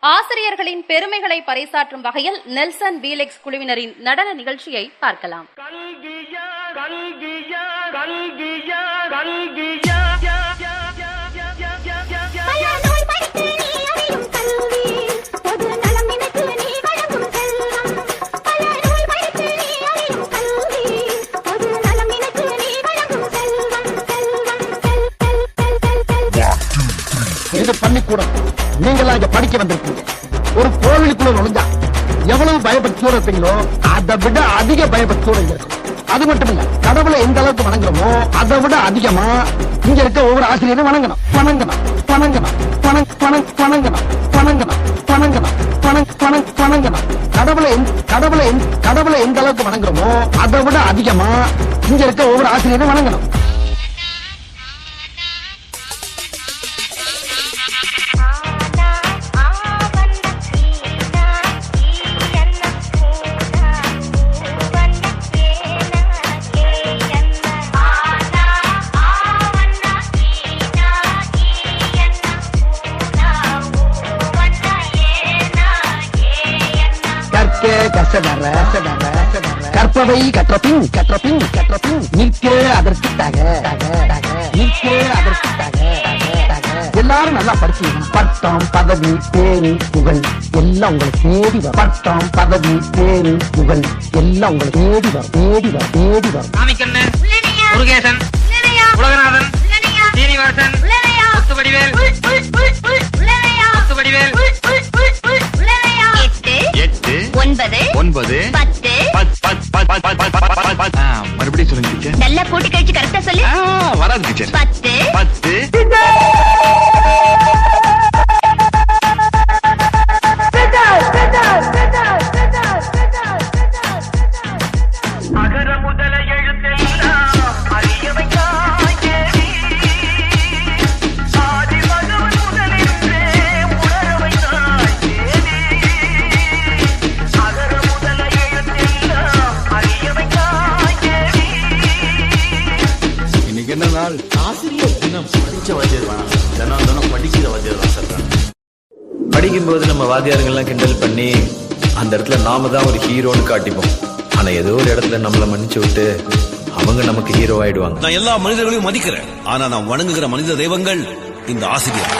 ஆசிரியர்களின் பெருமைகளை பறைசாற்றும் வகையில் நெல்சன் வீலெக்ஸ் குழுவினரின் நடன நிகழ்ச்சியை பார்க்கலாம். இது பள்ளிக்கூடம். நீங்களா இங்க படிக்க வந்திருக்கீங்க. ஒரு கோவிலுக்குள்ள நுழைஞ்சா எவ்வளவு பயபக்தியோட இருப்பீங்களோ அதை விட அதிக பயபக்தியோட இருக்கும். அது மட்டும் இல்ல, கடவுளை எந்த அளவுக்கு வணங்குறோமோ அதை விட அதிகமா இங்க இருக்க ஒவ்வொரு ஆசிரியரும் வணங்கணும் வணங்கணும் வணங்கணும் வணங்கணும் வணங்கணும் வணங்கணும் வணங்கணும். கடவுளை எந்த அளவுக்கு வணங்குறோமோ அதை விட அதிகமா இங்க இருக்க ஒவ்வொரு ஆசிரியரும் வணங்கணும். கற்பவை கற்றபின் நிற்க அதற்காக எல்லாரும் நல்லா படிச்சீங்க. பட்டம் பதவி பேரு புகழ் எல்லாம் உங்களை தேடி வரும். பட்டம் பதவி பேரு புகழ் எல்லாம் உங்களை தேடி வரும் தேடி வரும் தேடி வரும். முருகேசன், உலகநாதன், சீனிவாசன், முத்துவடிவேல், முத்துவடிவேல், 8 9 10 மறுபடியும் சொல்லுங்க டீச்சர். நல்லா கூட்டி கழிச்சு கரெக்டா சொல்லு. வராது டீச்சர். 10 அகர முதல எழுத்தெல்லாம் அறியவையாய் தேவி, ஆதி பகவன் முதலின்றே உணரவையாய் தேவி. அகர முதல எழுத்தெல்லாம் அறியவையாய் தேவி. இன்னைக்கு என்ன நாள்? ஆசிரியர் தினம். படிச்ச வாத்தியார் வேணாம், தினம் படிக்கிற வாத்தியார் தான் சார். படிக்கும்போது நம்ம வாத்தியாருங்கெல்லாம் கிண்டல் பண்ணி அந்த இடத்துல நாம தான் ஒரு ஹீரோன்னு காட்டிப்போம். ஆனா ஏதோ ஒரு இடத்துல நம்மள மன்னிச்சு விட்டு அவங்க நமக்கு ஹீரோ ஆயிடுவாங்க. நான் எல்லா மனிதர்களையும் மதிக்கிறேன். ஆனா நான் வணங்குகிற மனித தெய்வங்கள் இந்த ஆசிரியர்.